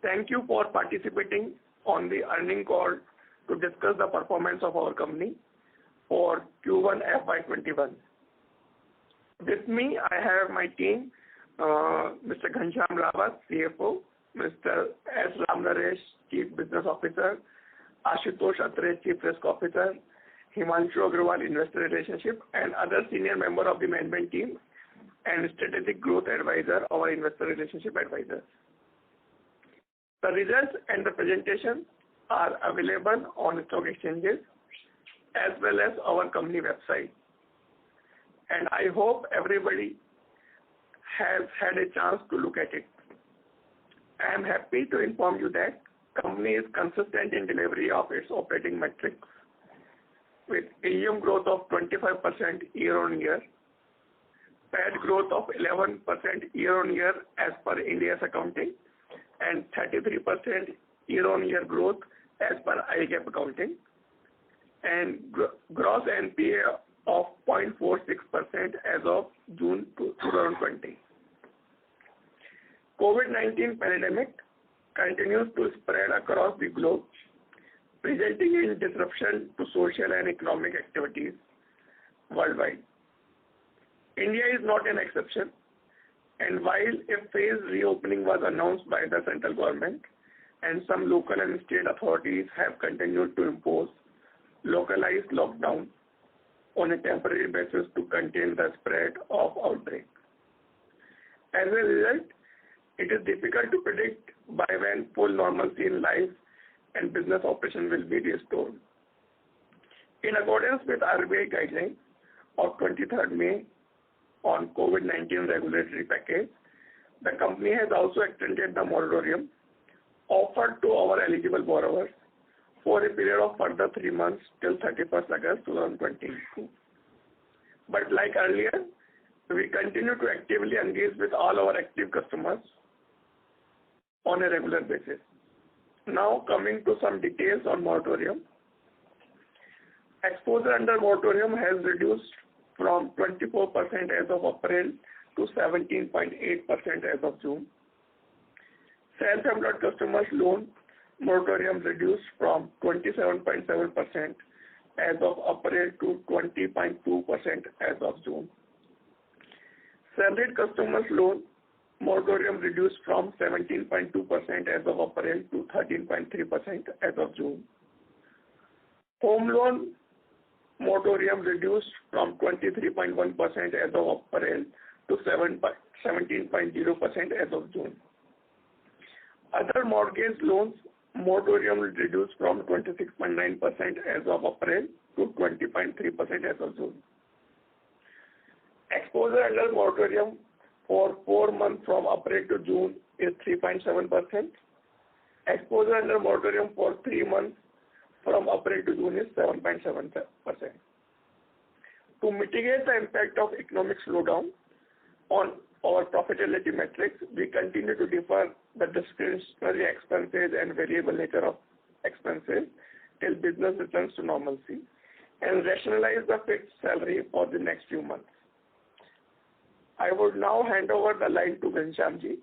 Thank you for participating on the earnings call to discuss the performance of our company for Q1 FY21. With me, I have my team, Mr. Ghanshyam Rawat, CFO, Mr. S. Ramnaresh, Chief Business Officer, Ashutosh Atre, Chief Risk Officer, Himanshu Agrawal, Investor Relationship, and other senior member of the management team and Strategic Growth Advisor, our Investor Relationship Advisor. The results and the presentation are available on stock exchanges as well as our company website. And I hope everybody has had a chance to look at it. I am happy to inform you that company is consistent in delivery of its operating metrics with AUM growth of 25% year-on-year, PAT growth of 11% year-on-year as per India's accounting, and 33% year-on-year growth as per IGAAP accounting, and gross NPA of 0.46% as of June 2020. COVID-19 pandemic continues to spread across the globe, resulting in disruption to social and economic activities worldwide. India is not an exception, and while a phased reopening was announced by the central government and some local and state authorities have continued to impose localized lockdown on a temporary basis to contain the spread of outbreak. As a result, it is difficult to predict by when full normalcy in life and business operation will be restored. In accordance with RBI guidelines of 23rd May on COVID-19 regulatory package, the company has also extended the moratorium offered to our eligible borrowers for a period of further 3 months till 31st August 2022. But like earlier, we continue to actively engage with all our active customers on a regular basis. Now coming to some details on moratorium. Exposure under moratorium has reduced from 24% as of April to 17.8% as of June. Self-employed customers loan moratorium reduced from 27.7% as of April to 20.2% as of June. Salaried customers loan moratorium reduced from 17.2% as of April to 13.3% as of June. Home loan moratorium reduced from 23.1% as of April to 17.0% as of June. Other mortgage loans moratorium reduced from 26.9% as of April to 20.3% as of June. Exposure under moratorium for 4 months from April to June is 3.7%. Exposure under moratorium for 3 months from April to June is 7.7%. To mitigate the impact of economic slowdown on our profitability metrics, we continue to defer the discretionary expenses and variable nature of expenses till business returns to normalcy and rationalize the fixed salary for the next few months. I would now hand over the line to Ghanshyam ji,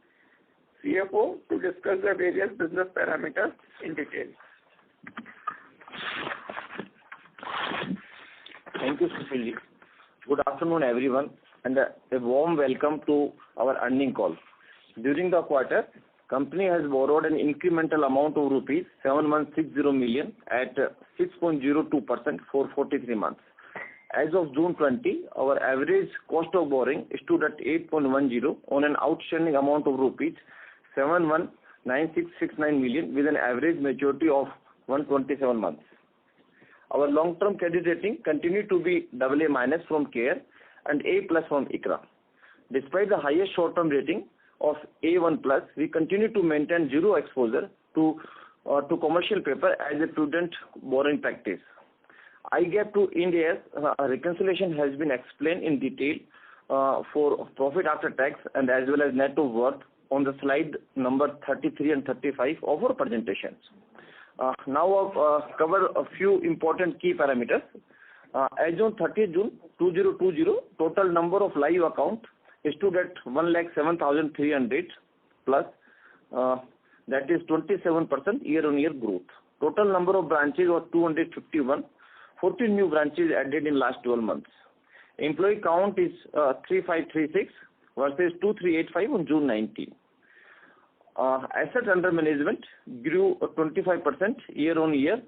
CFO, to discuss the various business parameters in detail. Thank you, Sushil ji. Good afternoon, everyone, and a warm welcome to our earnings call. During the quarter, company has borrowed an incremental amount of rupees 7160 million at 6.02% for 43 months. As of June 20, our average cost of borrowing stood at 8.10 on an outstanding amount of rupees 719669 million with an average maturity of 127 months. Our long-term credit rating continued to be AA- from CARE and A+ from ICRA. Despite the highest short-term rating of A1+, we continue to maintain zero exposure to commercial paper as a prudent borrowing practice. IGAAP to Ind AS reconciliation has been explained in detail for profit after tax and as well as net of worth on the slide number 33 and 35 of our presentations. Now I'll cover a few important key parameters. As on 30th June 2020, total number of live accounts stood at 1,07,300 plus that is 27% year-on-year growth. Total number of branches was 251. 14 new branches added in last 12 months. Employee count is 3536 versus 2385 on June 19. Assets under management grew 25% year-on-year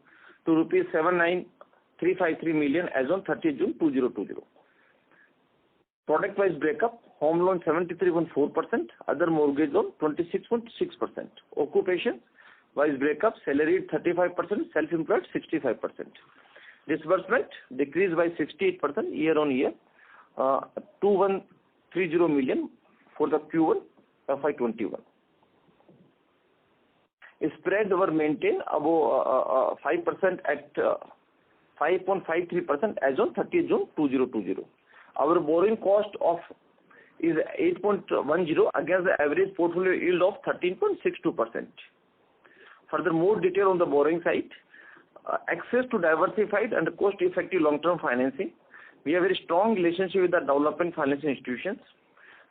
to rupees 79,353 million as on 30 June 2020. Product-wise breakup: home loan 73.4%, other mortgage loan 26.6%. Occupation-wise breakup: salaried 35%, self-employed 65%. Disbursement decreased by 68% year-on-year, 2130 million for the Q1 FY21. Spread were maintained above 5% at 5.53% as on 30 June 2020. Our borrowing cost is 8.10 against the average portfolio yield of 13.62%. Further, more detail on the borrowing side. Access to diversified and cost-effective long-term financing. We have a very strong relationship with the development financial institutions.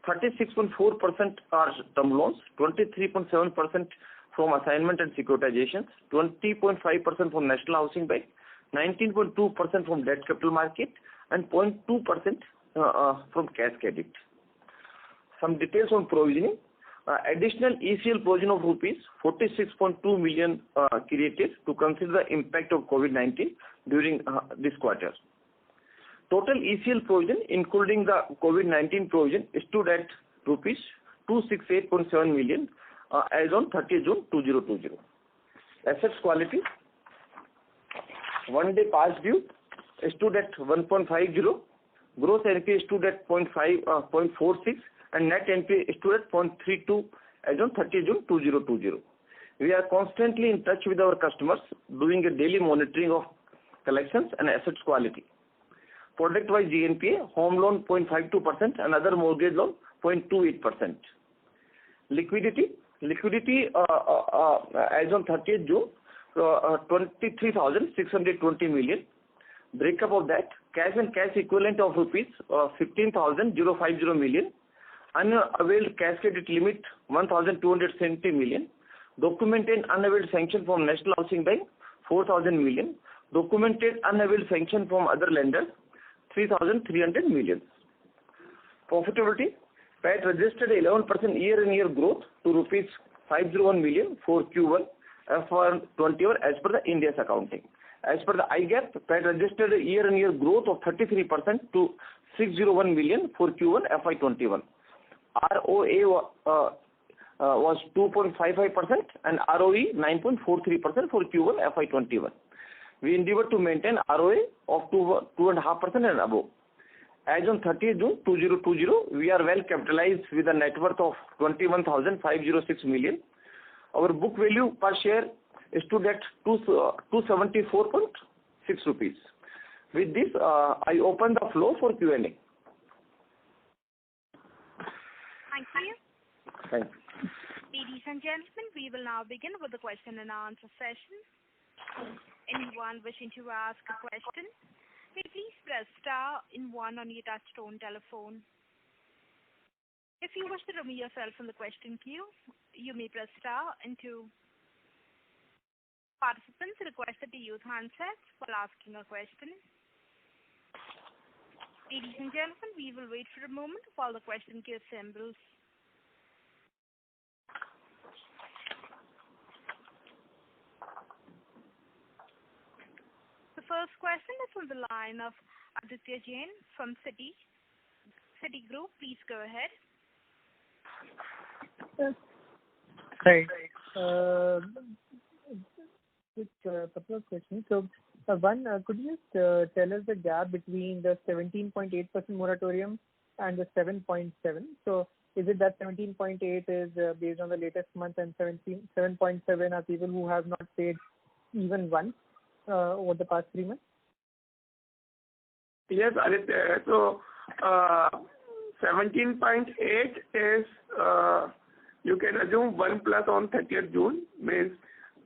36.4% are term loans, 23.7% from assignment and securitizations, 20.5% from National Housing Bank, 19.2% from debt capital market, and 0.2% from cash credit. Some details on provisioning. Additional ECL provision of rupees 46.2 million created to consider the impact of COVID-19 during this quarter. Total ECL provision, including the COVID-19 provision, stood at rupees 268.7 million as on 30 June 2020. Assets quality: one day past due stood at 1.50, gross NPA stood at 0.46, and net NPA stood at 0.32 as on 30 June 2020. We are constantly in touch with our customers, doing a daily monitoring of collections and assets quality. Product-wise GNPA: home loan 0.52% and other mortgage loan 0.28%. Liquidity as on 30th June 23,620 million. Breakup of that: cash and cash equivalent of rupees 15,050 million, unavailed cash credit limit 1,270 million, documented unavailed sanction from National Housing Bank 4,000 million, documented unavailed sanction from other lenders 3,300 million. Profitability: PAT registered 11% year-on-year growth to rupees 501 million for Q1 FY21 as per the India's accounting. As per the IGAAP, PAT registered a year-on-year growth of 33% to 601 million for Q1 FY21. ROA was 2.55% and ROE 9.43% for Q1 FY21. We endeavor to maintain ROA of 2.5% and above. As on 30th June 2020, we are well capitalized with a net worth of 21,506 million. Our book value per share stood at 274.6 rupees. With this, I open the floor for Q&A. Thank you. Thank you. Ladies and gentlemen, we will now begin with the question and answer session. Anyone wishing to ask a question, may please press *1 on your touchtone telephone. If you wish to remove yourself from the question queue, you may press *2. Participants are requested to use handsets while asking a question. Ladies and gentlemen, we will wait for a moment while the question queue assembles. The first question is from the line of Aditya Jain from Citigroup. Please go ahead. Right. Just a couple of questions. So, one, could you tell us the gap between the 17.8% moratorium and the 7.7? So, is it that 17.8 is based on the latest month and 7.7 are people who have not paid even once over the past 3 months? Yes, Aditya. So, 17.8 is, you can assume 1 plus on 30th June, means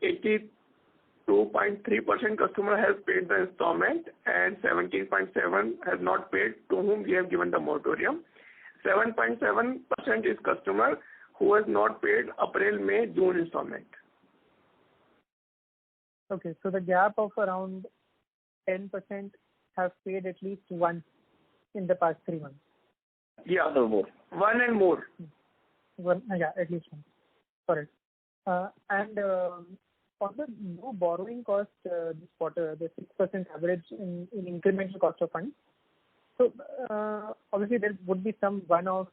82.3% customer has paid the installment and 17.7 has not paid, to whom we have given the moratorium. 7.7% is customer who has not paid April, May, June installment. Okay, so the gap of around 10% have paid at least once in the past 3 months. Yeah, or more. one and more. One, yeah, at least one. Correct. And on the no borrowing cost this quarter, the 6% average in incremental cost of funds. So obviously there would be some one-off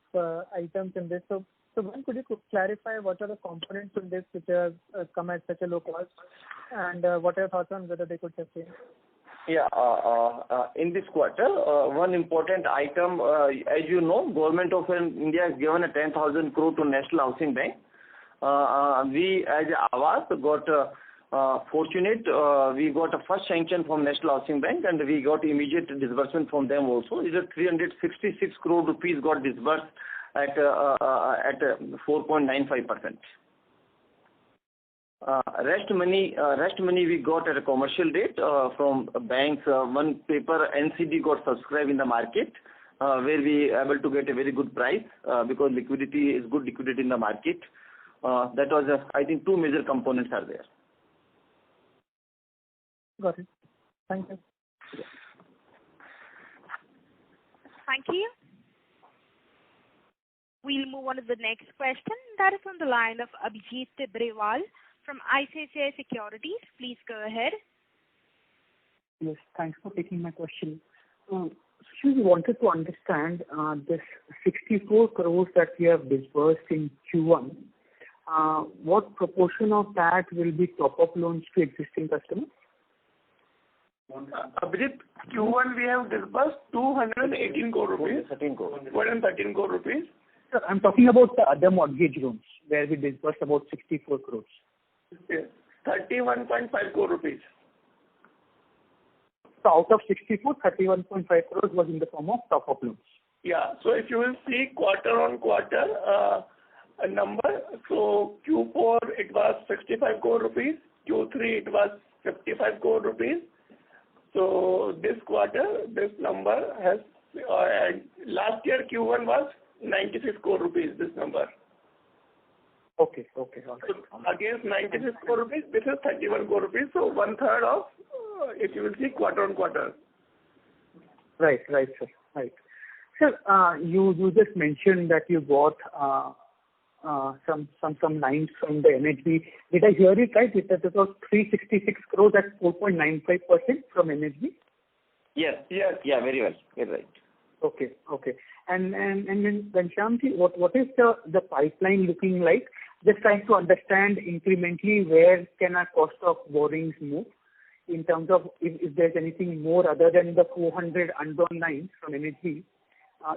items in this. So one, could you clarify what are the components in this which have come at such a low cost, and what are your thoughts on whether they could sustain? Yeah, in this quarter, one important item, as you know, Government of India has given a 10,000 crore to National Housing Bank. We as Aavas got fortunate, we got a first sanction from National Housing Bank and we got immediate disbursement from them also. It is 366 crore rupees got disbursed at 4.95%. Rest money we got at a commercial rate from banks. One paper NCD got subscribed in the market where we able to get a very good price because liquidity is good liquidity in the market. That was I think two major components are there. Got it. Thank you. Thank you. We'll move on to the next question. That is on the line of Abhijit Tibrewal from ICICI Securities. Please go ahead. Yes, thanks for taking my question. We wanted to understand this 64 crores that we have disbursed in Q1. What proportion of that will be top-up loans to existing customers? Abhijit, Q1 we have disbursed 218 crore rupees. 113 crore rupees. Sir, I'm talking about the other mortgage loans where we disbursed about 64 crores. Yes, 31.5 crore rupees. So out of 64, 31.5 crores was in the form of top-up loans. Yeah, so if you will see quarter on quarter a number, so Q4 it was 65 crore rupees, Q3 it was 55 crore rupees. So this quarter, this number has, last year Q1 was 96 crore rupees, this number. Okay, okay. All right. So against 96 crore rupees, this is 31 crore rupees, so 1/3 of, if you will see quarter on quarter. Right, sir. Right. Sir, you just mentioned that you got some lines from the NHB. Did I hear it right? It was 366 crores at 4.95% from NHB? Yes. Yeah, very well. You're right. Okay. And then Ghanshyamji, what is the pipeline looking like? Just trying to understand incrementally where can our cost of borrowings move in terms of if there's anything more other than the 400 undrawn lines from NHB.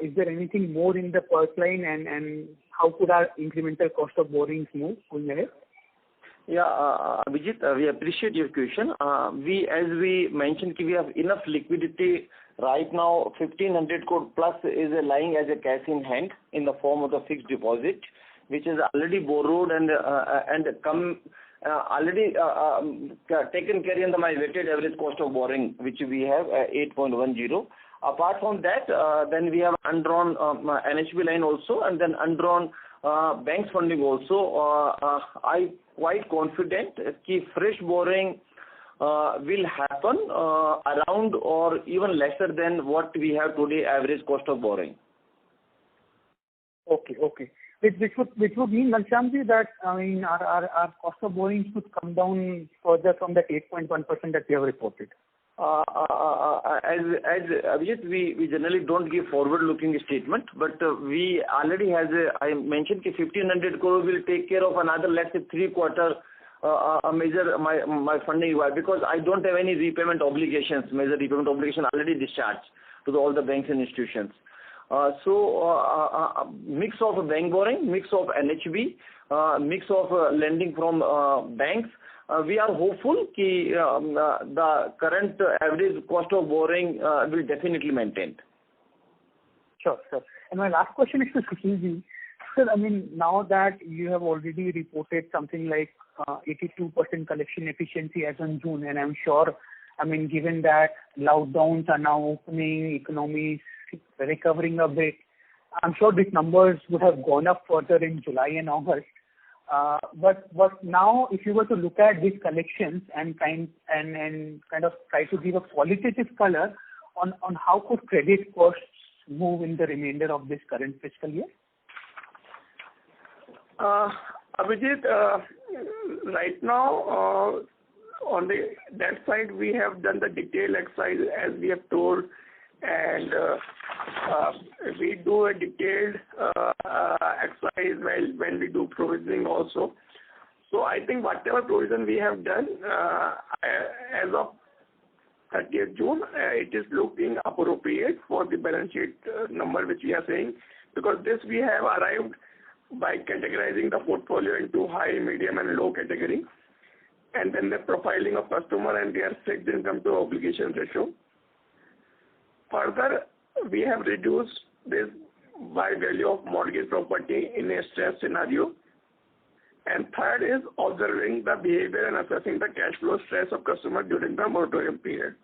Is there anything more in the pipeline and how could our incremental cost of borrowings move going ahead? Yeah, Abhijit, we appreciate your question. As we mentioned, we have enough liquidity right now. 1,500 crore plus is lying as a cash in hand in the form of the fixed deposit, which is already borrowed and already taken care in my weighted average cost of borrowing, which we have 8.10. Apart from that, then we have undrawn NHB line also, and then undrawn banks funding also. I quite confident that fresh borrowing will happen around or even lesser than what we have today average cost of borrowing. Okay. Which would mean, Ghanshyamji, that our cost of borrowing should come down further from that 8.1% that we have reported. As Abhijit, we generally don't give forward-looking statement, but we already has I mentioned 1,500 crore will take care of another, let's say, 3 quarter major my funding, because I don't have any repayment obligations. Major repayment obligation already discharged to all the banks and institutions. So mix of bank borrowing, mix of NHB, mix of lending from banks. We are hopeful that the current average cost of borrowing will definitely maintain. Sure. And my last question is to Sushilji. Sir, now that you have already reported something like 82% collection efficiency as on June, and I'm sure, given that lockdowns are now opening, economy is recovering a bit, I'm sure these numbers would have gone up further in July and August. But now, if you were to look at these collections and kind of try to give a qualitative color on how could credit costs move in the remainder of this current fiscal year? Abhijit, right now, on that side, we have done the detailed exercise as we have told, and we do a detailed exercise when we do provisioning also. So I think whatever provision we have done as of 30th June, it is looking appropriate for the balance sheet number which we are saying, because this we have arrived by categorizing the portfolio into high, medium and low category, and then the profiling of customer and their fixed income to obligation ratio. Further, we have reduced this by value of mortgage property in a stress scenario. And third is observing the behavior and assessing the cash flow stress of customer during the moratorium period.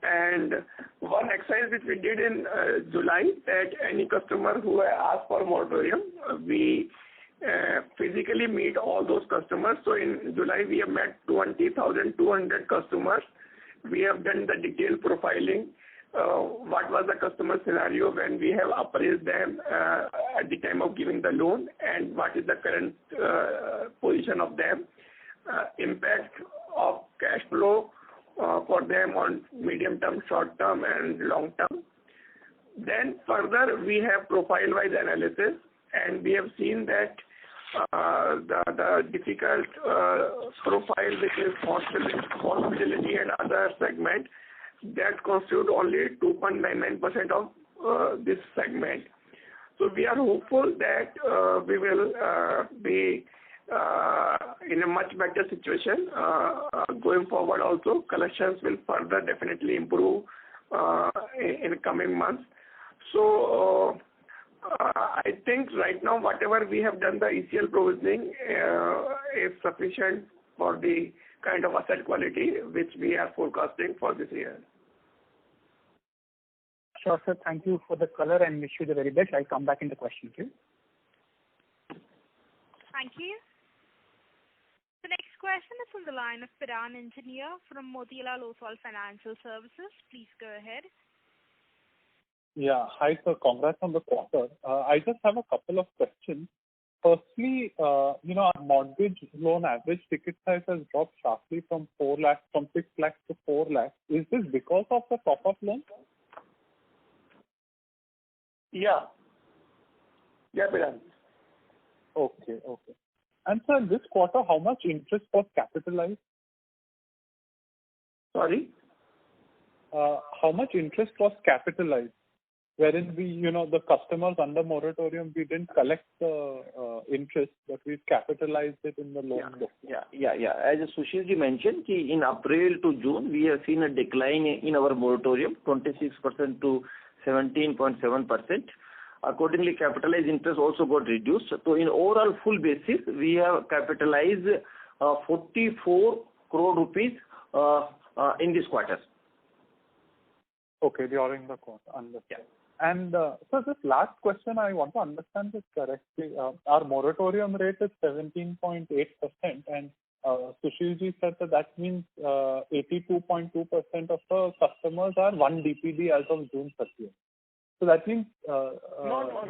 And one exercise which we did in July, that any customer who asked for moratorium, we physically meet all those customers. So in July, we have met 20,200 customers. We have done the detailed profiling. What was the customer scenario when we have appraised them at the time of giving the loan, and what is the current position of them, impact of cash flow for them on medium term, short term and long term. Then further we have profile-wise analysis, and we have seen that the difficult profile, which is hospitality and other segment, that constitute only 2.99% of this segment. So we are hopeful that we will be in a much better situation going forward. Also, collections will further definitely improve in coming months. So I think right now whatever we have done, the ECL provisioning is sufficient for the kind of asset quality which we are forecasting for this year. Sure, sir. Thank you for the color and wish you the very best. I'll come back in the question queue. Thank you. The next question is from the line of Piran Engineer from Motilal Oswal Financial Services. Please go ahead. Yeah. Hi, sir. Congrats on the quarter. I just have a couple of questions. Firstly, our mortgage loan average ticket size has dropped sharply from 6 lakhs to 4 lakhs. Is this because of the top-up loan? Yeah, Piran. Okay. And sir, this quarter, how much interest was capitalized? Sorry? How much interest was capitalized? Wherein we, the customers under moratorium, we didn't collect the interest, but we capitalized it in the loan book. Yeah. As Sushil ji mentioned, in April to June, we have seen a decline in our moratorium, 26% to 17.7%. Accordingly, capitalized interest also got reduced. So in overall full basis, we have capitalized 44 crore rupees in this quarter. Okay, during the quarter. Understood. Yeah. And so this last question, I want to understand this correctly. Our moratorium rate is 17.8%, and Sushil ji said that means 82.2% of the customers are 1 DPD as of June 30th. So that means No.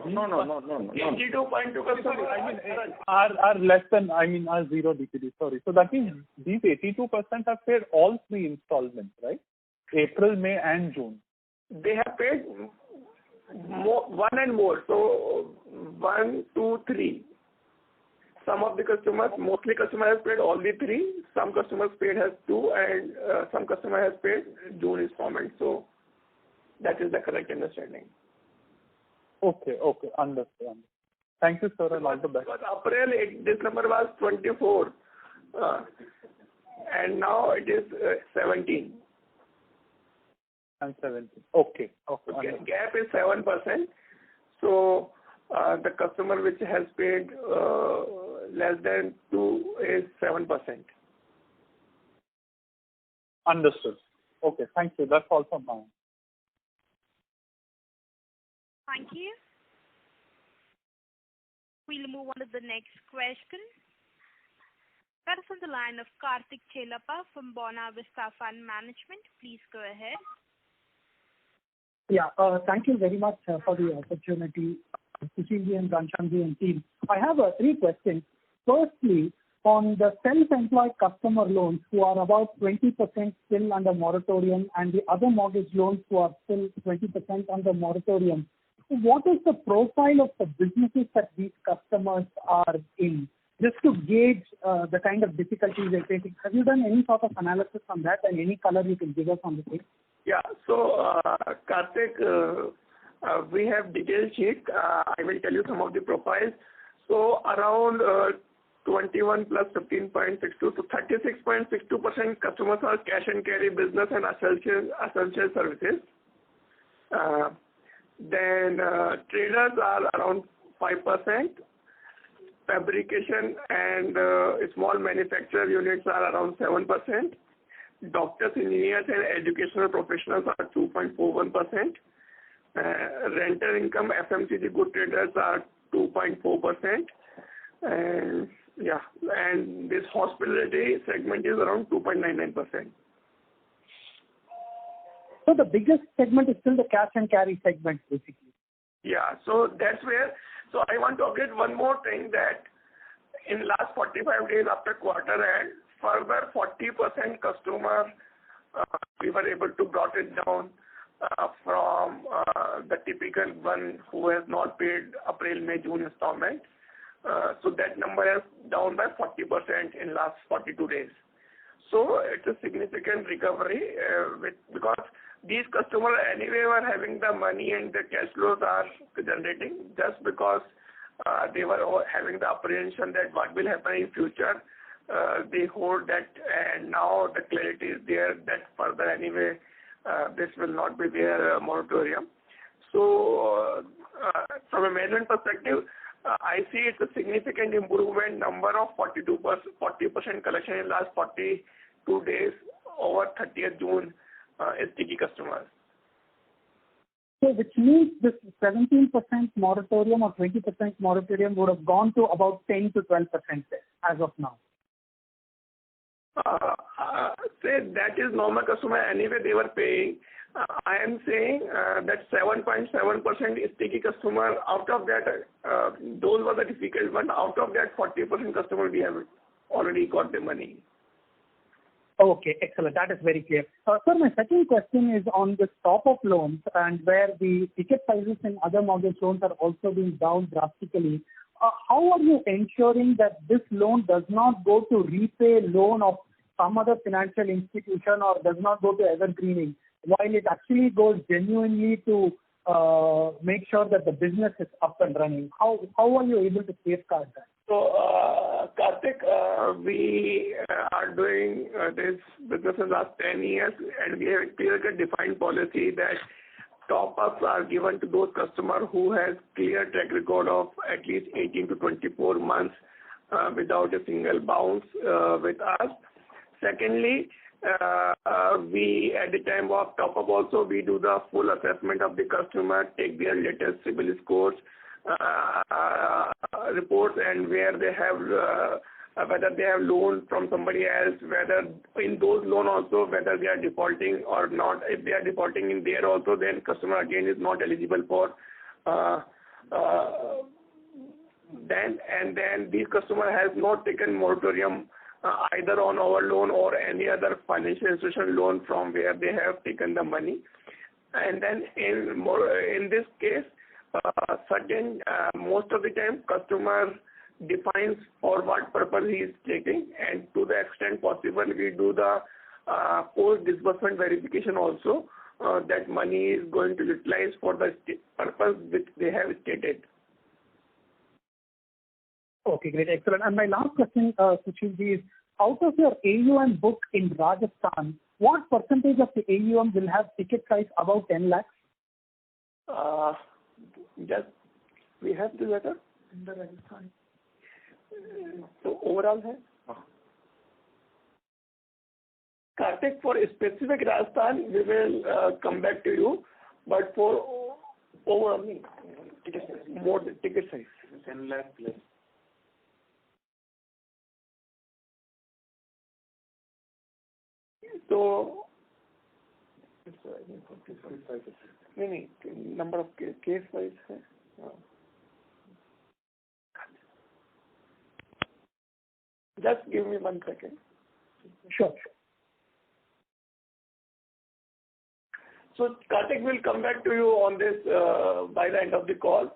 82.2 customers are less than, are 0 DPD. Sorry. So that means these 82% have paid all 3 installments, right? April, May, and June. They have paid more, 1 and more. So 1, 2, 3. Some of the customers, mostly customers have paid all the 3. Some customers paid has 2, and some customer has paid June installment. So that is the correct understanding. Okay. Understood. Thank you, sir, and all the best. Because April, this number was 24, and now it is 17. And 17. Okay. Gap is 7%. So the customer which has paid less than 2 is 7%. Understood. Okay. Thank you. That's all from my end. Thank you. We'll move on to the next question. That is on the line of Karthik Chelappa from Buona Vista Fund Management. Please go ahead. Yeah, thank you very much for the opportunity, Sushilji and Ghanshyamji and team. I have 3 questions. Firstly, on the self-employed customer loans who are about 20% still under moratorium and the other mortgage loans who are still 20% under moratorium, what is the profile of the businesses that these customers are in? Just to gauge the kind of difficulties they're facing. Have you done any sort of analysis on that and any color you can give us on the same? Yeah. So, Karthik, we have detailed sheet. I will tell you some of the profiles. So, around 21 plus 15.62 to 36.62% customers are cash and carry business and essential services. Then traders are around 5%. Fabrication and small manufacturer units are around 7%. Doctors, engineers, and educational professionals are 2.41%. Rental income, FMCG good traders are 2.4%. And yeah, and this hospitality segment is around 2.99%. So the biggest segment is still the cash and carry segment, basically. Yeah, so that's where. So I want to update one more thing that in last 45 days after quarter end, further 40% customer we were able to brought it down from the typical one who has not paid April, May, June installment. So that number is down by 40% in last 42 days. So it's a significant recovery because these customers anyway were having the money and the cash flows are generating just because they were having the apprehension that what will happen in future. They hold that and now the clarity is there that further anyway this will not be their moratorium. So from a management perspective, I see it's a significant improvement number of 40% collection in last 42 days over 30th June sticky customers. So which means this 17% moratorium or 20% moratorium would have gone to about 10 to 12% as of now. Say that is normal customer anyway they were paying. I am saying that 7.7% sticky customer, out of that, those were the difficult one. Out of that 40% customer we have already got the money. Okay, excellent. That is very clear. Sir, my second question is on the top-up loans and where the ticket sizes in other mortgage loans are also being down drastically. How are you ensuring that this loan does not go to repay loan of some other financial institution or does not go to evergreening, while it actually goes genuinely to make sure that the business is up and running? How are you able to safeguard that? So, Karthik, we are doing this business in the last 10 years and we have a clear defined policy that top-ups are given to those customers who has clear track record of at least 18 to 24 months without a single bounce with us. Secondly, we at the time of top-up also we do the full assessment of the customer, take their latest CIBIL scores, reports and where they have whether they have loan from somebody else, whether in those loan also whether they are defaulting or not. If they are defaulting in there also, then customer again is not eligible for then this customer has not taken moratorium either on our loan or any other financial institution loan from where they have taken the money. And then in this case, certain most of the time customer defines for what purpose he is taking, and to the extent possible we do the post disbursement verification also that money is going to utilize for the purpose which they have stated. Okay, great, excellent. And my last question, Sushilji, is out of your AUM book in Rajasthan, what percentage of the AUM will have ticket size above 10 lakhs? Just we have the letter in the Rajasthan. So overall hai. Karthik, for specific Rajasthan, we will come back to you. But for overall, more ticket size. 10 lakh plus. So, नहीं, number of case wise है. Just give me 1 second. Sure. So Kartik will come back to you on this by the end of the call.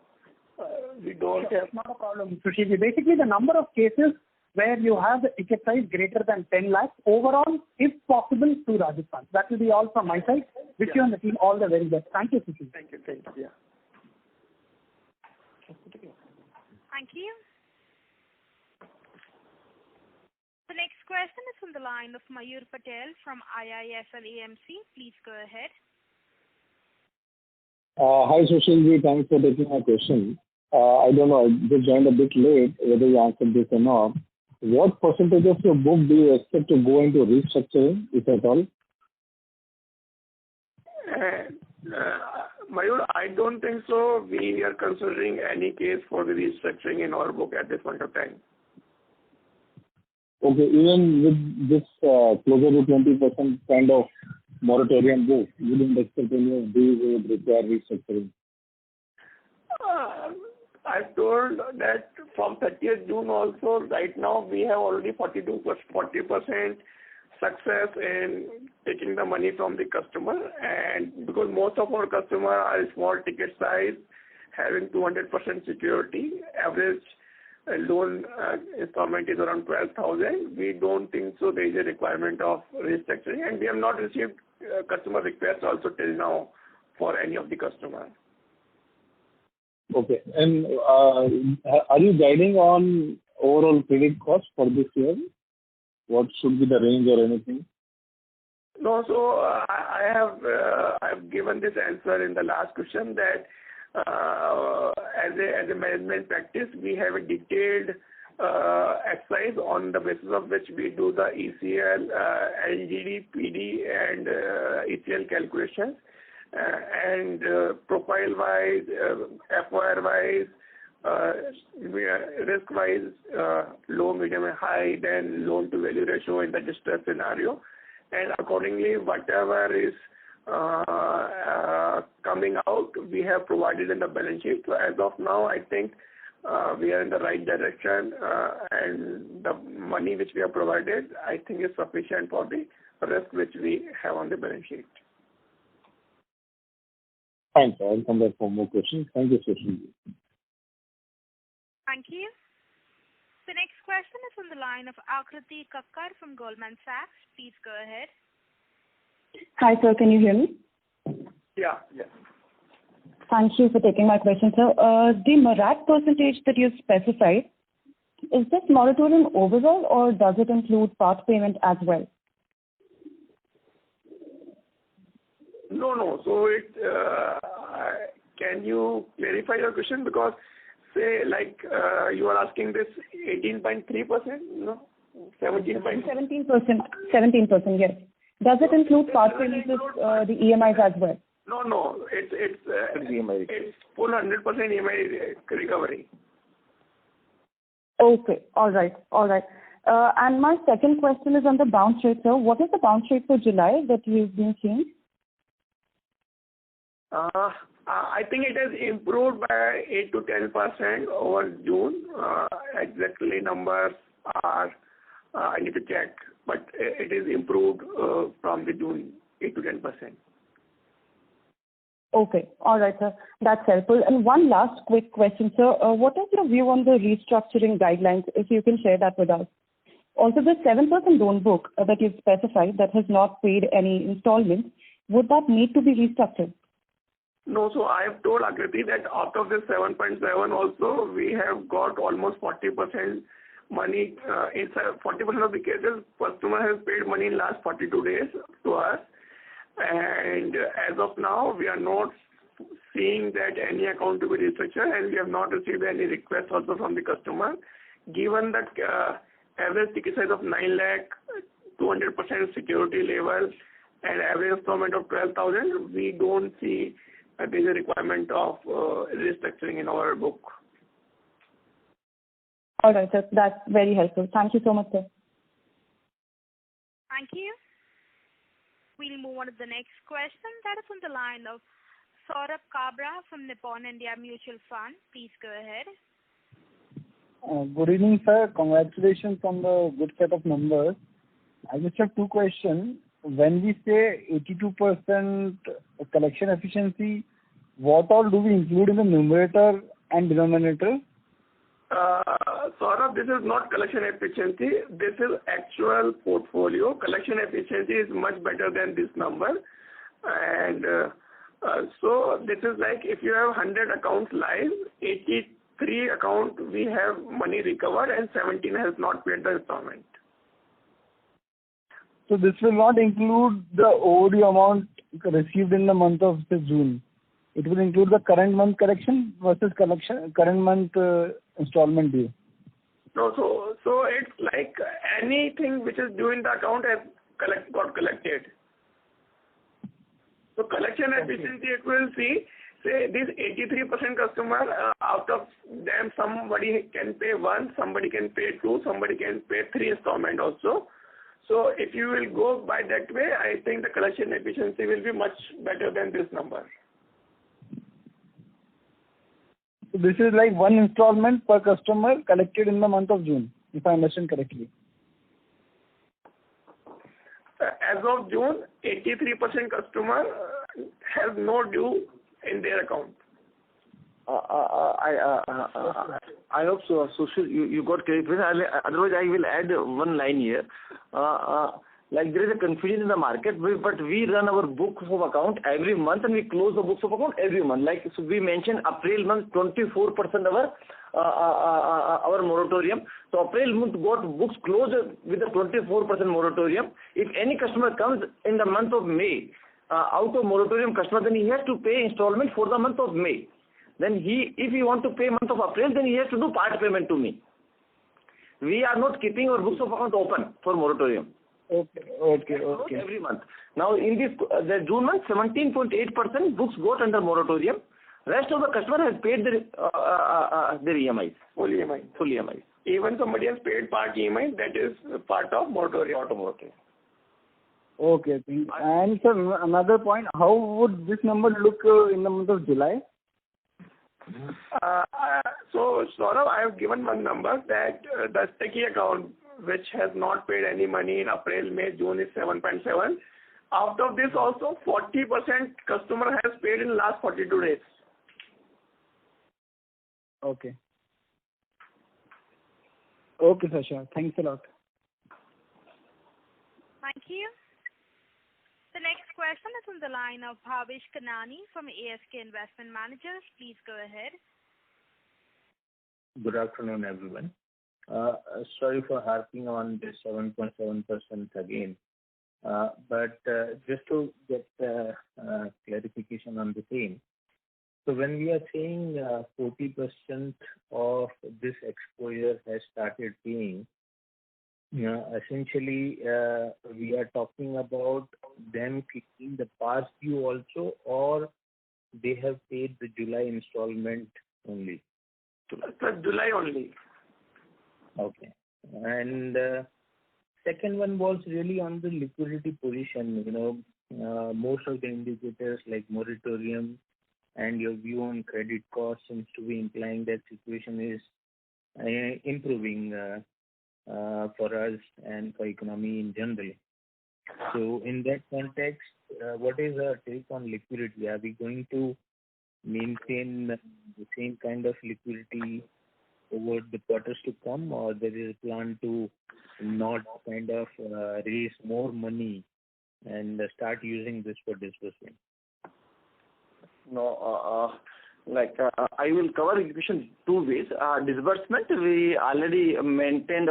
We don't have. Not a problem, Sushil. Basically, the number of cases where you have the ticket size greater than 10 lakhs overall, if possible, to Rajasthan. That will be all from my side. Wish you and the team all the very best. Thank you, Sushil. Thank you. Yeah. Thank you. The next question is from the line of Mayur Patel from IIFL AMC. Please go ahead. Hi, Sushil. Thanks for taking my question. I don't know, I just joined a bit late, whether you answered this or not. What percentage of your book do you expect to go into restructuring, if at all? Mayur, I don't think so. We are considering any case for the restructuring in our book at this point of time. Okay, even with this closer to 20% kind of moratorium book, you didn't expect any of these would require restructuring? I've told that from 30th June also, right now we have already 40% success in taking the money from the customer, and because most of our customers are small ticket size, having 200% security, average loan installment is around 12,000. We don't think so there is a requirement of restructuring, and we have not received customer requests also till now for any of the customers. Okay. And are you guiding on overall credit cost for this year? What should be the range or anything? No, so I have given this answer in the last question that as a management practice, we have a detailed exercise on the basis of which we do the ECL, LGD, PD, and ECL calculations. And profile-wise, FOIR-wise, risk-wise, low, medium, and high, then loan-to-value ratio in the distress scenario. And accordingly, whatever is coming out, we have provided in the balance sheet. So as of now, I think we are in the right direction, and the money which we have provided, I think, is sufficient for the risk which we have on the balance sheet. Thanks. I'll come back for more questions. Thank you, Sushil. Thank you. The next question is on the line of Akriti Kakkar from Goldman Sachs. Please go ahead. Hi, sir. Can you hear me? Yeah. Thank you for taking my question, sir. The morat percentage that you've specified, is this moratorium overall or does it include part payment as well? No. So can you clarify your question? Because say you are asking this 18.3%, no? 17%. 17%, yes. Does it include part payments with the EMIs as well? No. It's full 100% EMI recovery. Okay. All right. And my second question is on the bounce rate, sir. What is the bounce rate for July that you've been seeing? I think it has improved by 8 to 10% over June. Exactly numbers are I need to check, but it is improved from the June 8 to 10%. Okay. All right, sir. That's helpful. And one last quick question, sir. What is your view on the restructuring guidelines, if you can share that with us? Also, the 7% loan book that you've specified that has not paid any installments, would that need to be restructured? No, so I have told Akriti that out of this 7.7 also, we have got almost 40% money. In 40% of the cases, customer has paid money in last 42 days to us. And as of now, we are not seeing that any account to be restructured, and we have not received any request also from the customer. Given that average ticket size of 9 lakh, 200% security level, and average installment of 12,000, we don't see there is a requirement of restructuring in our book. All right, sir. That's very helpful. Thank you so much, sir. Thank you. We'll move on to the next question. That is on the line of Saurabh Kabra from Nippon India Mutual Fund. Please go ahead. Good evening, sir. Congratulations on the good set of numbers. I just have two questions. When we say 82% collection efficiency, what all do we include in the numerator and denominator? Saurabh, this is not collection efficiency. This is actual portfolio. Collection efficiency is much better than this number. And so this is like if you have 100 accounts live, 83 accounts we have money recovered and 17 has not paid the installment. So this will not include the overdue amount received in the month of June. It will include the current month collection versus current month installment due. No, so it's like anything which is due in the account has got collected. So collection efficiency, it will see, say this 83% customer, out of them somebody can pay 1, somebody can pay 2, somebody can pay 3 installment also. So if you will go by that way, I think the collection efficiency will be much better than this number. So this is like 1 installment per customer collected in the month of June, if I understand correctly. As of June, 83% customer has no due in their account. I hope so. Sushil, you got clarification. Otherwise, I will add one line here. Like there is a confusion in the market, but we run our books of account every month and we close the books of account every month. Like so we mentioned April month 24% our moratorium. So April month got books closed with a 24% moratorium. If any customer comes in the month of May out of moratorium customer, then he has to pay installment for the month of May. Then if he want to pay month of April, then he has to do part payment to me. We are not keeping our books of account open for moratorium. Okay. Every month. Now in this the June month, 17.8% books got under moratorium. Rest of the customer has paid their EMIs. Full EMI. Even somebody has paid part EMI, that is part of moratorium. Okay. And sir, another point, how would this number look in the month of July? So Saurabh, I have given one number that the sticky account which has not paid any money in April, May, June is 7.7. Out of this also 40% customer has paid in last 42 days. Okay. Okay, sir, sure. Thanks a lot. Thank you. The next question is on the line of Bhavesh Kanani from ASK Investment Managers. Please go ahead. Good afternoon, everyone. Sorry for harping on this 7.7% again. But just to get clarification on the same. So when we are saying 40% of this exposure has started paying, essentially we are talking about them keeping the past due also, or they have paid the July installment only? July only. Okay. And second one was really on the liquidity position. Most of the indicators like moratorium and your view on credit cost seems to be implying that situation is improving for us and for economy in general. So in that context, what is our take on liquidity? Are we going to maintain the same kind of liquidity over the quarters to come, or there is a plan to not kind of raise more money and start using this for disbursement? No, I will cover execution two ways. Disbursement, we already maintained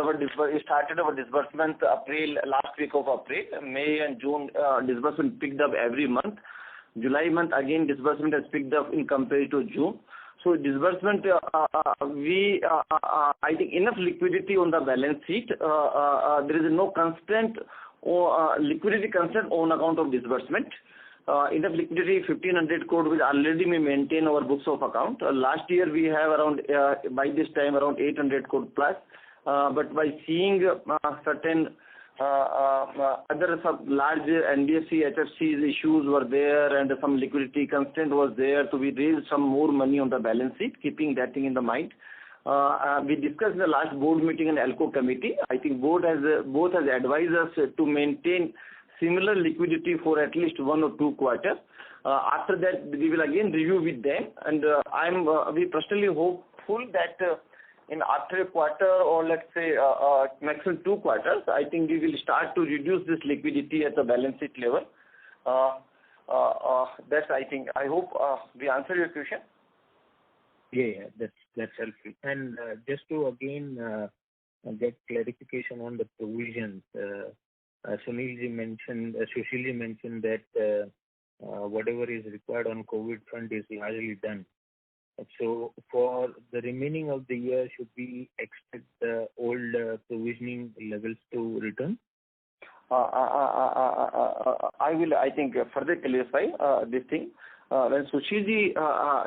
started our disbursement last week of April. May and June disbursement picked up every month. July month again disbursement has picked up in comparison to June. So disbursement, I think enough liquidity on the balance sheet. There is no constraint or liquidity constraint on account of disbursement. enough liquidity, 1,500 crore, which already we maintain our books of account. Last year we have around, by this time, around 800 crore plus. But by seeing certain other large NBFC, HFCs issues were there and some liquidity constraint was there, so we raised some more money on the balance sheet, keeping that thing in the mind. We discussed in the last board meeting in ALCO committee. I think both has advised us to maintain similar liquidity for at least 1 or 2 quarters. After that, we will again review with them, and we personally hopeful that in after a quarter or let's say maximum 2 quarters, I think we will start to reduce this liquidity at the balance sheet level. That's I think. I hope we answer your question. Yeah, that's helpful. And just to again get clarification on the provisions, Sushilji mentioned that whatever is required on COVID front is largely done. So for the remaining of the year, should we expect the old provisioning levels to return? I will, I think, further clarify this thing. When Sushilji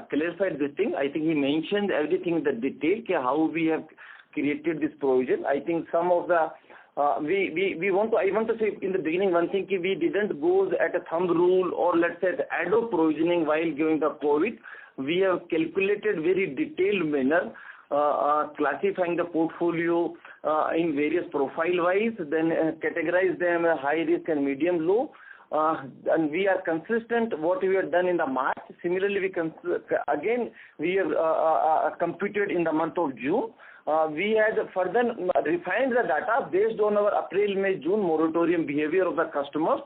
clarified this thing, I think he mentioned everything in the detail, how we have created this provision. I think some of the I want to say in the beginning one thing, we didn't go at a thumb rule or let's say ad hoc provisioning while giving the COVID. We have calculated very detailed manner, classifying the portfolio in various profile wise, then categorize them high risk and medium low. And we are consistent what we have done in the March. Similarly, we have computed in the month of June. We had further refined the data based on our April, May, June moratorium behavior of the customers.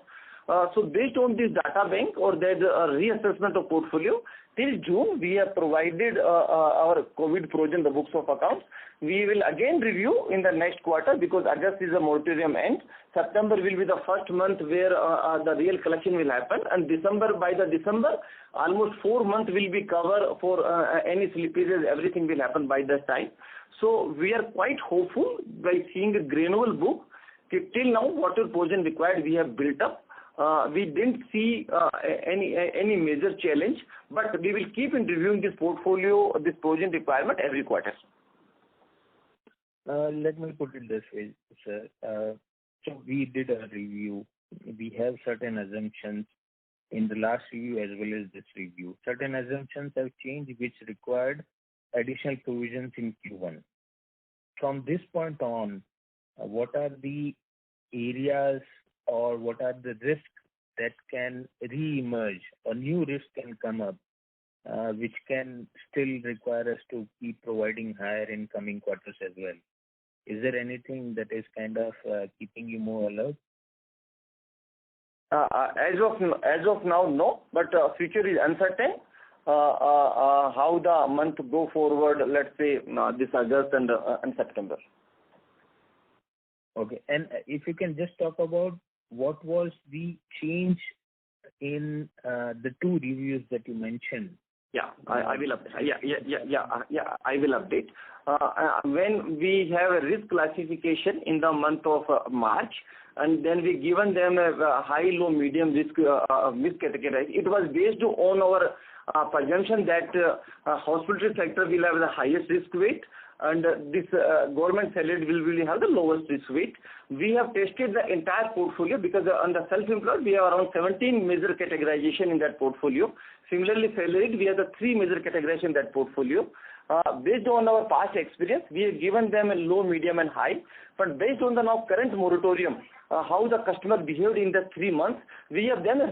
So based on this data bank or there's a reassessment of portfolio, till June we have provided our COVID provision, the books of accounts. We will again review in the next quarter because August is a moratorium end. September will be the first month where the real collection will happen, and by December, almost 4 months will be covered for any slippages. Everything will happen by that time. So we are quite hopeful by seeing a granular book. Till now, whatever provision required we have built up. We didn't see any major challenge, but we will keep in reviewing this portfolio, this provision requirement every quarter. Let me put it this way, sir. So we did a review. We have certain assumptions in the last review as well as this review. Certain assumptions have changed which required additional provisions in Q1. From this point on, what are the areas or what are the risks that can re-emerge or new risks can come up which can still require us to keep providing higher in coming quarters as well? Is there anything that is kind of keeping you more alert? As of now, no, but future is uncertain. How the month go forward, let's say this August and September. Okay, and if you can just talk about what was the change in the 2 reviews that you mentioned? Yeah, I will update. I will update. When we have a risk classification in the month of March, and then we given them a high, low, medium risk miscategorized. It was based on our presumption that hospital sector will have the highest risk weight, and this government salaried will have the lowest risk weight. We have tested the entire portfolio because under self-employed we have around 17 major categorization in that portfolio. Similarly, salaried we have the 3 major categorization in that portfolio. Based on our past experience, we have given them a low, medium and high. But based on the now current moratorium, how the customer behaved in the 3 months, we have done a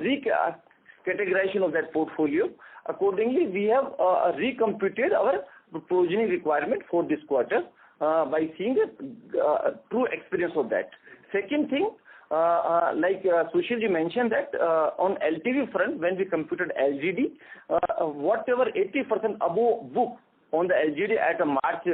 categorization of that portfolio. Accordingly, we have recomputed our provisioning requirement for this quarter by seeing the true experience of that. Second thing, like Sushilji mentioned that on LTV front, when we computed LGD, whatever 80% above book on the LGD at March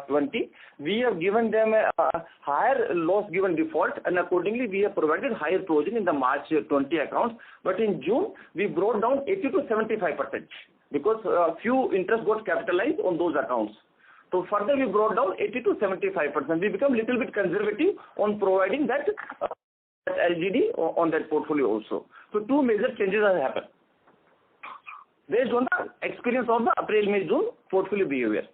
20, we have given them a higher loss given default, and accordingly we have provided higher provision in the March 20 accounts. But in June, we brought down 80 to 75% because few interest got capitalized on those accounts. So further we brought down 80 to 75%. We become little bit conservative on providing that LGD LGD on that portfolio also. So two major changes have happened based on the experience of the April, May, June portfolio behavior.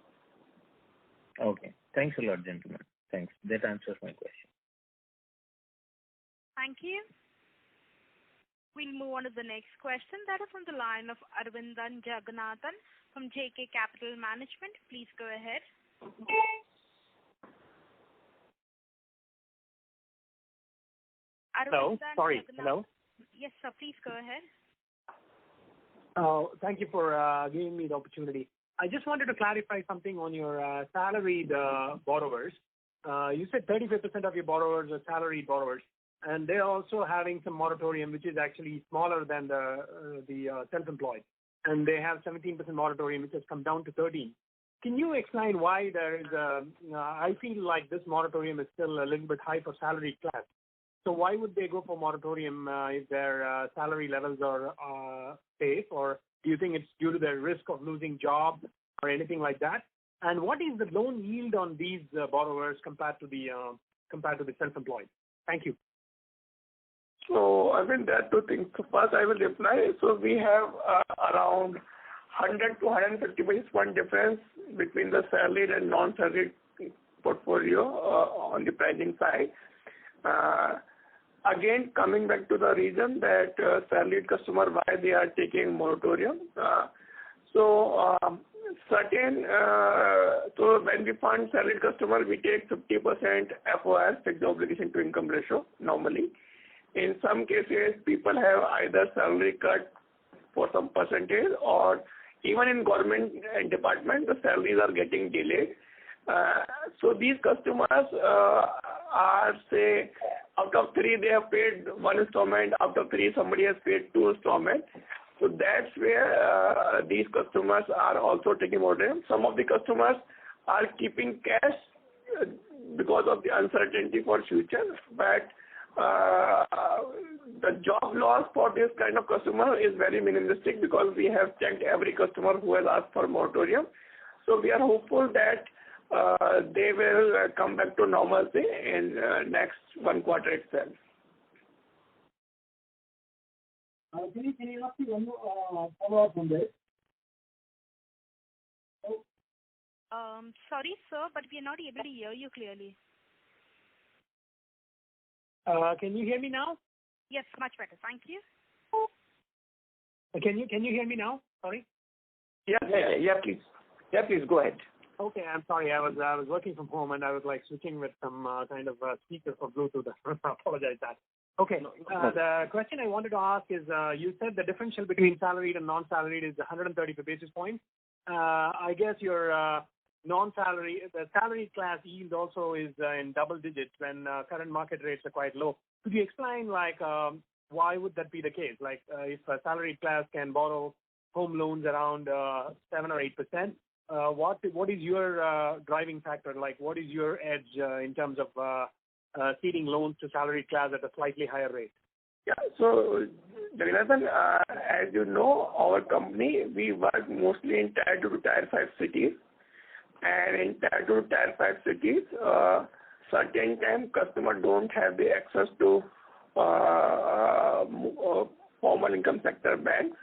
Okay. Thanks a lot, gentlemen. Thanks. That answers my question. Thank you. We'll move on to the next question. That is on the line of Arvindan Jagannathan from JK Capital Management. Please go ahead. Hello. Sorry. Hello. Yes, sir. Please go ahead. Thank you for giving me the opportunity. I just wanted to clarify something on your salaried borrowers. You said 35% of your borrowers are salaried borrowers, and they're also having some moratorium, which is actually smaller than the self-employed. And they have 17% moratorium, which has come down to 13. Can you explain why there is I feel like this moratorium is still a little bit high for salaried class. So why would they go for moratorium if their salary levels are safe, or do you think it's due to the risk of losing job or anything like that? And what is the loan yield on these borrowers compared to the self-employed? Thank you. So I mean, there are two things. So first, I will reply. So we have around 100 to 150 basis point difference between the salaried and non-salaried portfolio on the pricing side. Again, coming back to the reason that salaried customer, why they are taking moratorium. So when we fund salaried customer, we take 50% FOS, fixed obligation to income ratio, normally. In some cases, people have either salary cut for some percentage, or even in government department, the salaries are getting delayed. So these customers are, say, out of 3, they have paid 1 installment. Out of 3, somebody has paid 2 installments. So that's where these customers are also taking moratorium. Some of the customers are keeping cash because of the uncertainty for future. But the job loss for this kind of customer is very minimalistic, because we have checked every customer who has asked for moratorium. So we are hopeful that they will come back to normalcy in next 1 quarter itself. Can you ask me one more follow-up on this? Sorry, sir, but we are not able to hear you clearly. Can you hear me now? Yes, much better. Thank you. Can you hear me now? Sorry. Yeah, please. Yeah, please go ahead. Okay, I'm sorry. I was working from home, and I was like switching with some kind of speaker for Bluetooth. I apologize that. Okay. The question I wanted to ask is, you said the differential between salaried and non-salaried is 130 basis points. I guess your non-salary, the salary class yield also is in double digits when current market rates are quite low. Could you explain, like, why would that be the case? Like, if a salaried class can borrow home loans around 7 or 8%, what is your driving factor? Like, what is your edge in terms of seeding loans to salaried class at a slightly higher rate? Yeah. So, Jagannathan, as you know, our company, we work mostly in Tier 2 to Tier 5 cities. And in Tier 2 to Tier 5 cities, certain time customers don't have the access to formal income sector banks.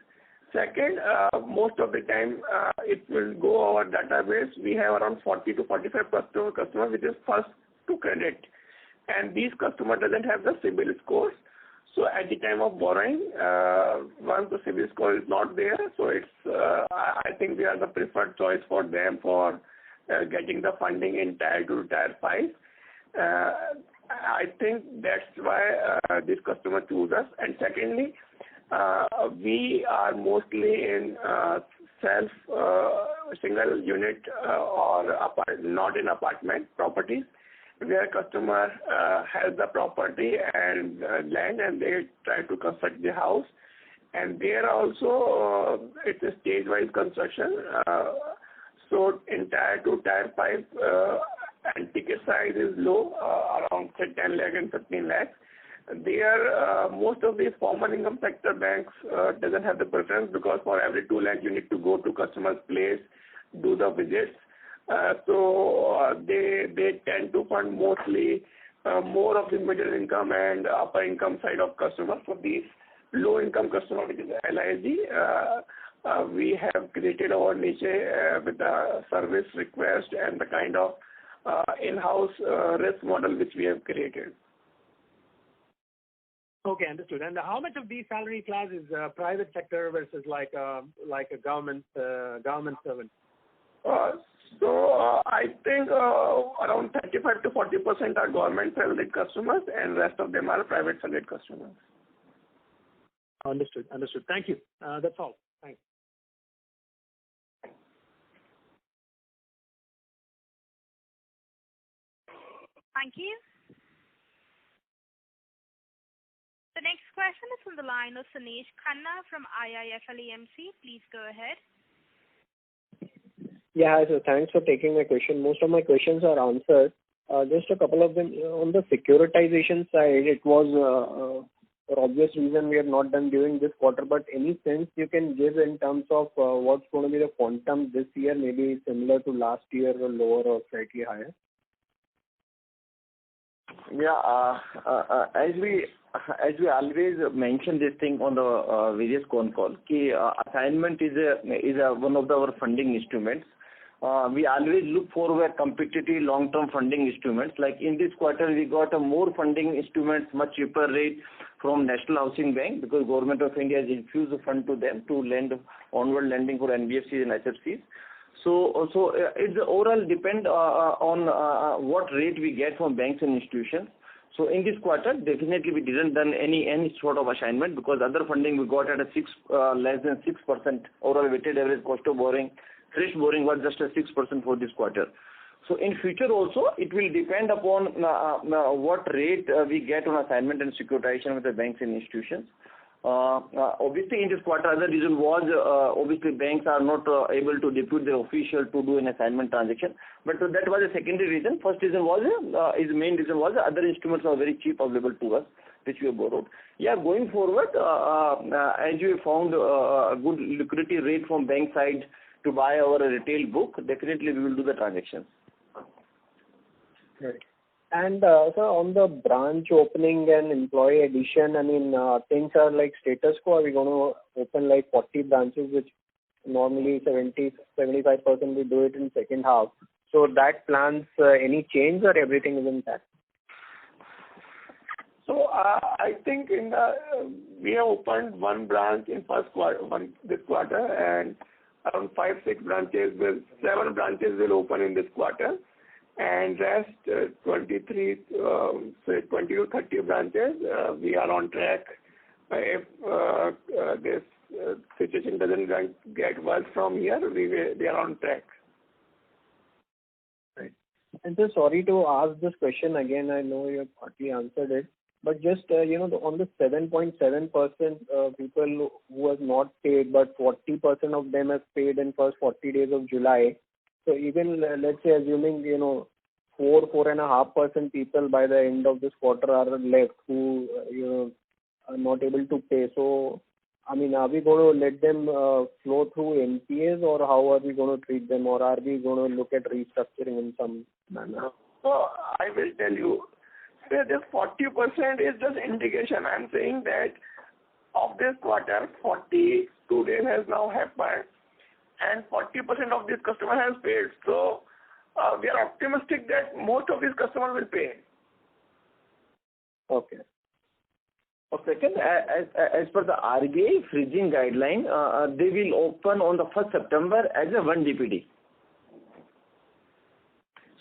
Second, most of the time, it will go our database. We have around 40 to 45 customers, which is first to credit. And these customers doesn't have the CIBIL scores. So at the time of borrowing, once the CIBIL score is not there, so it's I think we are the preferred choice for them for getting the funding in Tier 2 to Tier 5. I think that's why this customer choose us. And secondly, we are mostly in single unit or not in apartment properties, where customer has the property and land, and they try to construct the house. And there also it's a stage-wise construction. So in Tier 2, Tier 5, and ticket size is low, around say 10 lakh and 15 lakh. There, most of these formal income sector banks doesn't have the preference, because for every 2 lakh you need to go to customer's place, do the visits. So they tend to fund mostly more of the middle income and upper income side of customers. For these low income customers, which is LIG, we have created our niche with the service request and the kind of in-house risk model which we have created. Okay, understood. And how much of these salary class is private sector versus like a government servant? I think around 35 to 40% are government salaried customers, and rest of them are private salaried customers. Understood. Thank you. That's all. Thanks. Thank you. The next question is from the line of Sunesh Khanna from IIFL AMC. Please go ahead. Yeah, hi, sir. Thanks for taking my question. Most of my questions are answered. Just a couple of them. On the securitization side, it was for obvious reason we have not done during this quarter, but any sense you can give in terms of what's going to be the quantum this year, maybe similar to last year or lower or slightly higher? Yeah, as we always mention this thing on the various con call, assignment is one of our funding instruments. We always look for a competitive long-term funding instruments. Like in this quarter, we got a more funding instruments, much cheaper rate from National Housing Bank, because Government of India has infused the fund to them to lend onward lending for NBFCs and HFCs. So it's overall depend on what rate we get from banks and institutions. So in this quarter, definitely we didn't done any sort of assignment, because other funding we got at a less than 6% overall weighted average cost of borrowing. Fresh borrowing was just a 6% for this quarter. So in future also, it will depend upon what rate we get on assignment and securitization with the banks and institutions. Obviously, in this quarter, other reason was obviously banks are not able to depute their official to do an assignment transaction. But that was a secondary reason. First reason was main reason was other instruments are very cheap available to us, which we have borrowed. Yeah, going forward, as we found a good liquidity rate from bank side to buy our retail book, definitely we will do the transactions. Right. And sir, on the branch opening and employee addition, I mean, things are like status quo. Are we going to open like 40 branches, which normally 70-75% we do it in second half? So that plans any change or everything is intact? So I think we have opened one branch in this quarter, and around 5-6 branches 7 branches will open in this quarter, and rest 20 to 30 branches we are on track. If this situation doesn't get worse from here, we are on track. Right. And so sorry to ask this question again. I know you have partly answered it. But just, on the 7.7% people who have not paid, but 40% of them have paid in first 40 days of July. So even, let's say, assuming, 4.5% people by the end of this quarter are left who, are not able to pay. So, I mean, are we going to let them flow through NPAs, or how are we going to treat them, or are we going to look at restructuring in some manner? So I will tell you. This 40% is just indication. I'm saying that of this quarter, 42 days has now happened, and 40% of this customer has paid. So we are optimistic that most of these customers will pay. Okay. Second, as per the RBI freezing guideline, they will open on the 1st September as a 1 DPD.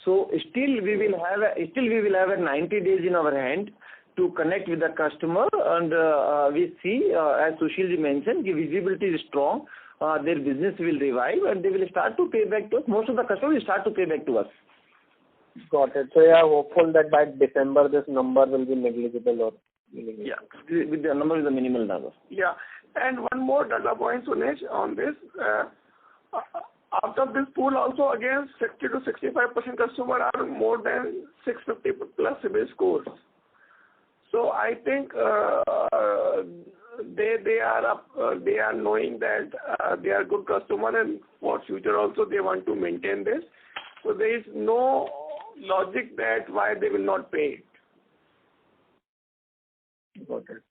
So still we will have a 90 days in our hand to connect with the customer, and we see, as Sushil ji mentioned, the visibility is strong. Their business will revive, and they will start to pay back to us. Most of the customers will start to pay back to us. Got it. So you are hopeful that by December this number will be negligible or minimal? Yeah, with the number is a minimal number. Yeah, and one more data point, Sunesh, on this. Out of this pool also, again, 60 to 65% customers are more than 650 plus CIBIL scores. So I think they are knowing that they are good customer, and for future also they want to maintain this. So there is no logic that why they will not pay. Got it.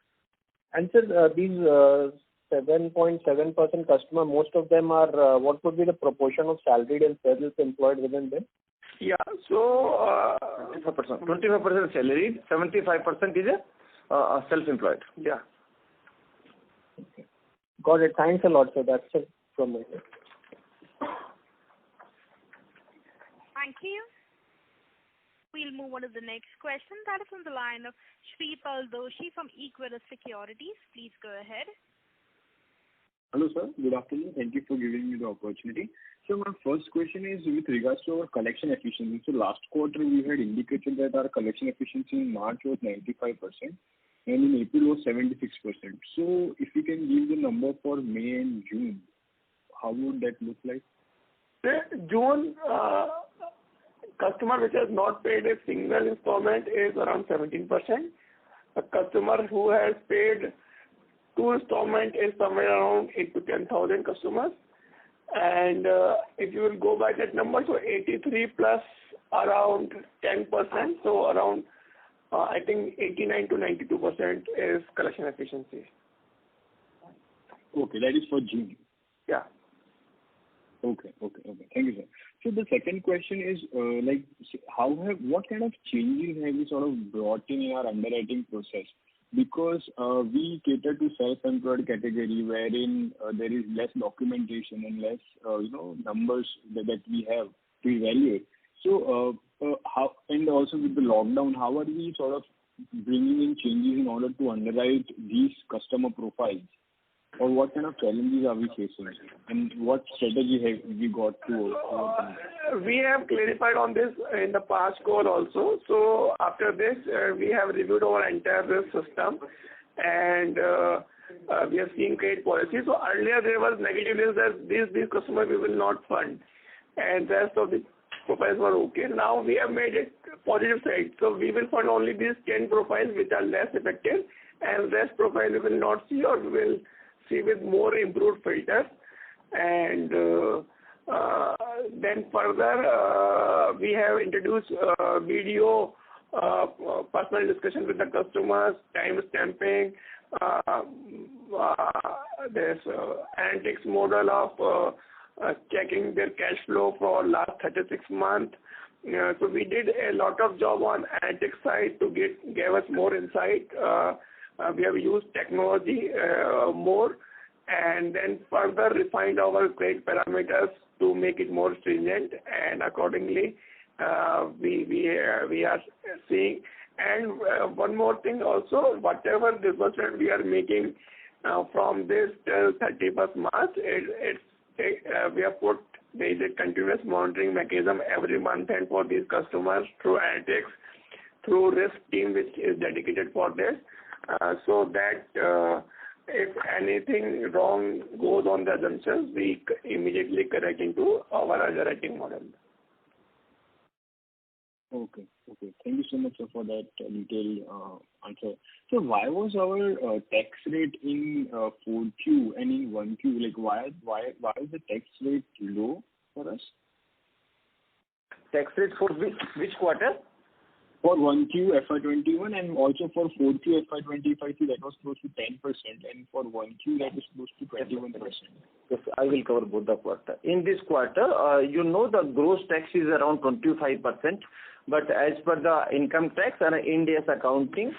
And sir, these 7.7% customer, most of them are, what would be the proportion of salaried and self-employed within them? Yeah. So 25% salaried, 75% is self-employed. Yeah. Okay. Got it. Thanks a lot, sir. That's it from my side. Thank you. We'll move on to the next question. That is on the line of Shreepal Doshi from Equirus Securities. Please go ahead. Hello, sir. Good afternoon. Thank you for giving me the opportunity. So my first question is with regards to our collection efficiency. So last quarter we had indicated that our collection efficiency in March was 95% and in April was 76%. So if you can give the number for May and June, how would that look like? June, customer which has not paid a single installment is around 17%. A customer who has paid 2 installment is somewhere around 8 to 10,000 customers. And if you will go by that number, so 83 plus around 10%, so around I think 89 to 92% is collection efficiency. Okay, that is for June. Yeah. Okay. Thank you, sir. So the second question is, what kind of changes have you sort of brought in our underwriting process? Because we cater to self-employed category wherein there is less documentation and less, numbers that we have to evaluate. So how, and also with the lockdown, how are we sort of bringing in changes in order to underwrite these customer profiles? Or what kind of challenges are we facing? And what strategy have we got to overcome? We have clarified on this in the past call also. So after this, we have reviewed our entire risk system and we have seen credit policy. So earlier there was negative risk that these customers we will not fund and the rest of the profiles were okay. Now we have made it positive side. So we will fund only these 10 profiles which are less effective and rest profile we will not see or we will see with more improved filters. And then further, we have introduced video personal discussion with the customers, time stamping, there's analytics model of checking their cash flow for last 36 months. So we did a lot of job on analytics side to give us more insight. We have used technology more and then further refined our credit parameters to make it more stringent, and accordingly we are seeing. And one more thing also, whatever disbursement we are making from this till 31st March, we have put there is a continuous monitoring mechanism every month and for these customers through analytics, through risk team which is dedicated for this. So that if anything wrong goes on the assumptions, we immediately correct into our underwriting model. Okay. Thank you so much, sir, for that detailed answer. So why was our tax rate in 4Q and in 1Q? Like why is the tax rate low for us? Tax rate for which quarter? For 1Q FY21 and also for 4Q FY25, that was close to 10%, and for 1Q that is close to 21%. Yes, I will cover both the quarter. In this quarter, the gross tax is around 25%, but as per the income tax and India's accounting,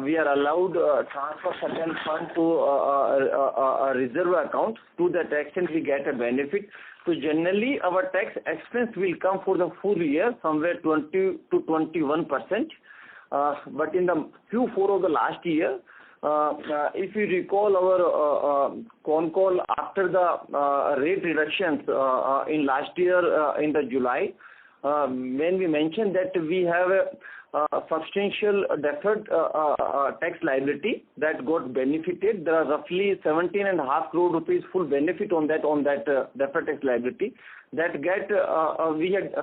we are allowed transfer certain fund to a reserve account. To that extent, we get a benefit. So generally, our tax expense will come for the full year somewhere 20 to 21%. But in the Q4 of the last year, if you recall our con call after the rate reductions in last year in the July, when we mentioned that we have a substantial deferred tax liability that got benefited. There are roughly 17.5 crore rupees full benefit on that deferred tax liability. That we had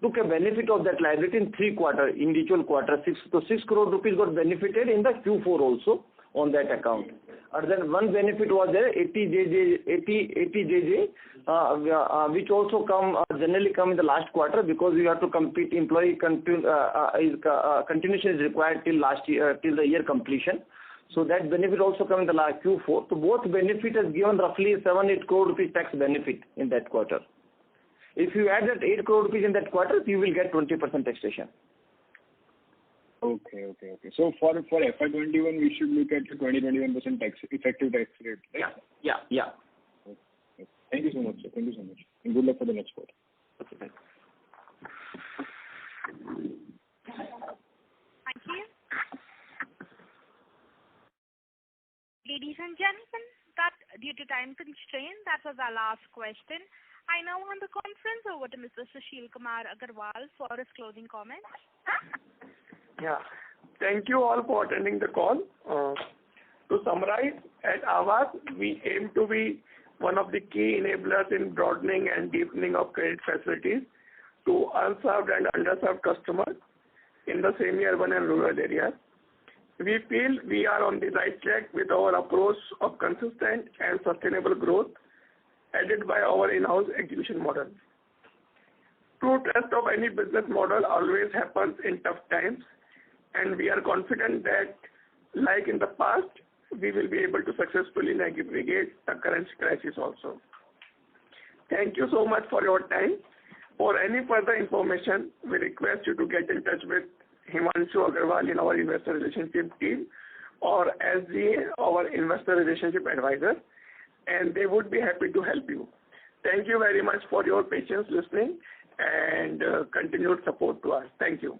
took a benefit of that liability in 3 quarters, individual quarter. 6 crore rupees got benefited in the Q4 also on that account. And then one benefit was there, 80 JJ, which also generally come in the last quarter because we have to complete continuation is required till last year, till the year completion. So that benefit also come in the last Q4. So both benefit has given roughly 7-8 crore rupees tax benefit in that quarter. If you add that 8 crore rupees in that quarter, you will get 20% taxation. Okay. So for FY21, we should look at the 21% effective tax rate, right? Yeah. Okay. Thank you so much, sir. Thank you so much. And good luck for the next quarter. Okay, thanks. Thank you. Ladies and gentlemen, that due to time constraint, that was our last question. I now hand the conference over to Mr. Sushil Kumar Agarwal for his closing comments. Yeah. Thank you all for attending the call. To summarize, at Aavas, we aim to be one of the key enablers in broadening and deepening of credit facilities to unserved and underserved customers in the semi-urban and rural areas. We feel we are on the right track with our approach of consistent and sustainable growth aided by our in-house execution model. True test of any business model always happens in tough times, and we are confident that, like in the past, we will be able to successfully navigate the current crisis also. Thank you so much for your time. For any further information, we request you to get in touch with Himanshu Agarwal in our investor relationship team or SGA, our investor relationship advisor, and they would be happy to help you. Thank you very much for your patience listening and continued support to us. Thank you.